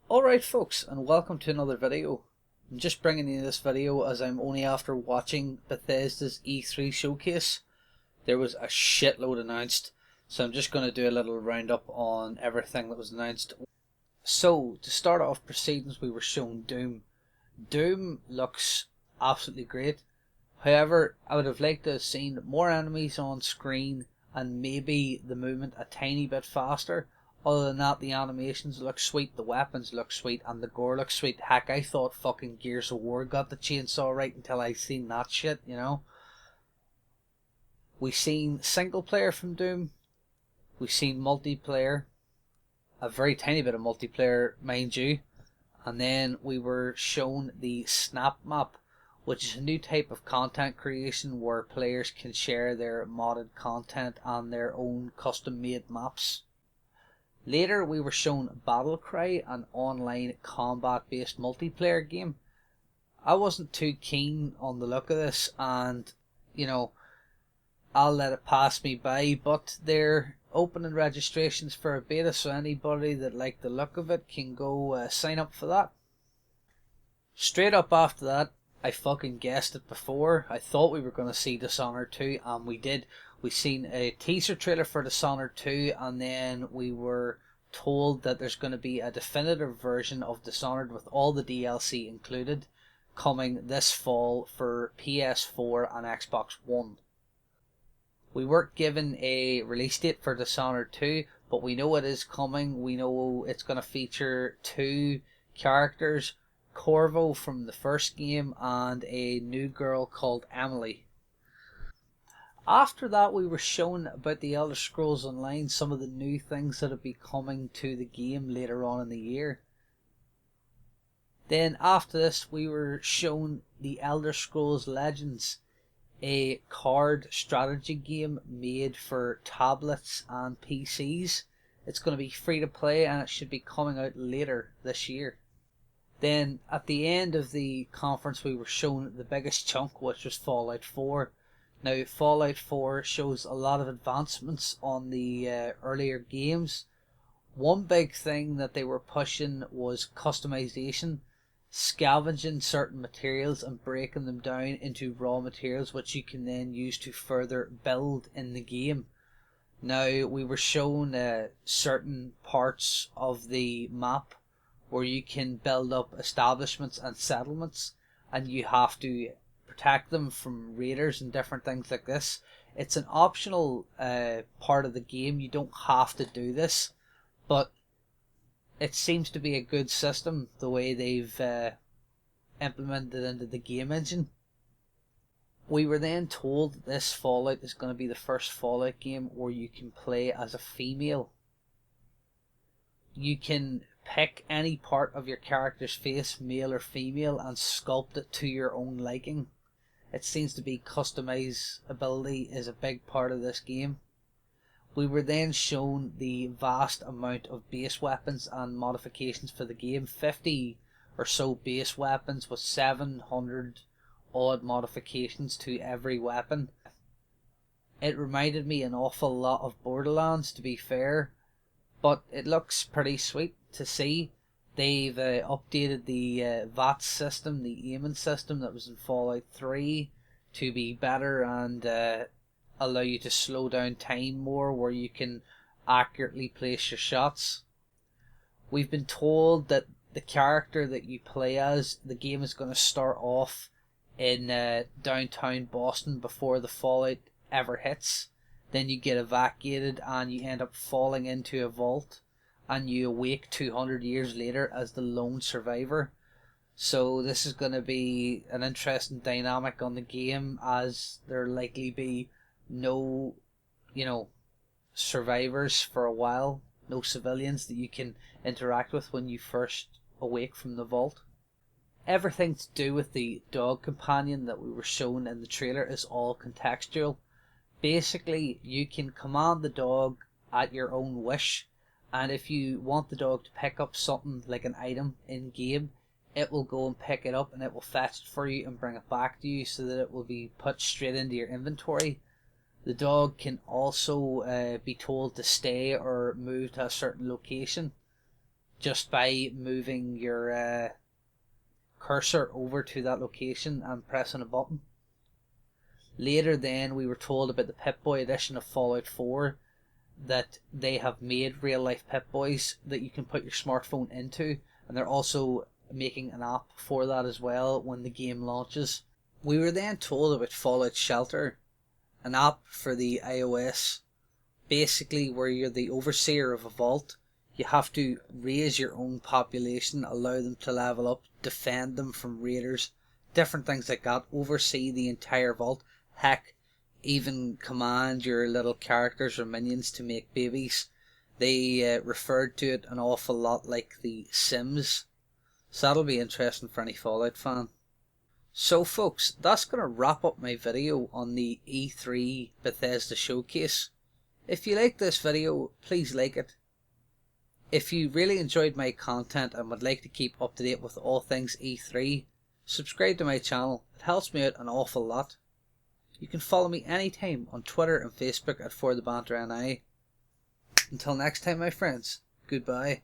Alright folks, and welcome to another video. I'm just bringing you this video as I'm only after watching Bethesda's E3 showcase. There was a shitload announced, so I'm just going to do a little roundup on everything that was announced. So, to start off proceedings, we were shown Doom. Doom looks absolutely great. However, I would have liked to have seen more enemies on screen and maybe the movement a tiny bit faster. Other than that, the animations look sweet, the weapons look sweet, and the gore looks sweet. Heck, I thought fucking Gears of War got the chainsaw right until I seen that shit, you know. We seen single player from Doom. We seen multiplayer. A very tiny bit of multiplayer, mind you. And then we were shown the Snap Map, which is a new type of content creation where players can share their modded content and their own custom made maps. Later we were shown Battlecry, an online combat based multiplayer game. I wasn't too keen on the look of this and, you know, I'll let it pass me by, but they're opening registrations for a beta, so anybody that liked the look of it can go sign up for that. Straight up after that, I fucking guessed it before. I thought we were going to see Dishonored 2, and we did. We seen a teaser trailer for Dishonored 2, and then we were told that there's going to be a definitive version of Dishonored with all the DLC included, coming this fall for PS4 and Xbox One. We weren't given a release date for Dishonored 2, but we know it is coming. We know it's going to feature two characters, Corvo from the first game and a new girl called Emily. After that, we were shown about the Elder Scrolls Online, some of the new things that will be coming to the game later on in the year. Then after this, we were shown the Elder Scrolls Legends, a card strategy game made for tablets and PCs. It's going to be free to play and it should be coming out later this year. Then at the end of the conference we were shown the biggest chunk, which was Fallout 4. Now Fallout 4 shows a lot of advancements on the earlier games. One big thing that they were pushing was customization, scavenging certain materials and breaking them down into raw materials which you can then use to further build in the game. Now we were shown certain parts of the map where you can build up establishments and settlements, and you have to protect them from raiders and different things like this. It's an optional part of the game. You don't have to do this, but it seems to be a good system the way they've implemented it into the game engine. We were then told that this Fallout is going to be the first Fallout game where you can play as a female. You can pick any part of your character's face, male or female, and sculpt it to your own liking. It seems to be customizability is a big part of this game. We were then shown the vast amount of base weapons and modifications for the game. 50 or so base weapons with 700 odd modifications to every weapon. It reminded me an awful lot of Borderlands, to be fair, but it looks pretty sweet to see. They've updated the VAT system, the aiming system that was in Fallout 3 to be better and allow you to slow down time more, where you can accurately place your shots. We've been told that the character that you play as, the game is going to start off in downtown Boston before the Fallout ever hits. Then you get evacuated and you end up falling into a vault, and you awake 200 years later as the lone survivor. So this is going to be an interesting dynamic on the game, as there likely be no, survivors for a while, no civilians that you can interact with when you first awake from the vault. Everything to do with the dog companion that we were shown in the trailer is all contextual. Basically, you can command the dog at your own wish, and if you want the dog to pick up something like an item in game, it will go and pick it up and it will fetch it for you and bring it back to you so that it will be put straight into your inventory. The dog can also be told to stay or move to a certain location. just by moving your cursor over to that location and pressing a button. Later then we were told about the Pip-Boy edition of Fallout 4, that they have made real life Pip-Boys that you can put your smartphone into, and they're also making an app for that as well when the game launches. We were then told about Fallout Shelter, an app for the iOS, basically where you're the overseer of a vault. You have to raise your own population, allow them to level up, defend them from raiders, different things like that, oversee the entire vault. Heck, even command your little characters or minions to make babies. They referred to it an awful lot like The Sims, so that'll be interesting for any Fallout fan. So folks, that's going to wrap up my video on the E3 Bethesda showcase. If you like this video, please like it. If you really enjoyed my content and would like to keep up to date with all things E3, subscribe to my channel. It helps me out an awful lot. You can follow me anytime on Twitter and Facebook at ForTheBanterNI. Until next time, my friends, goodbye.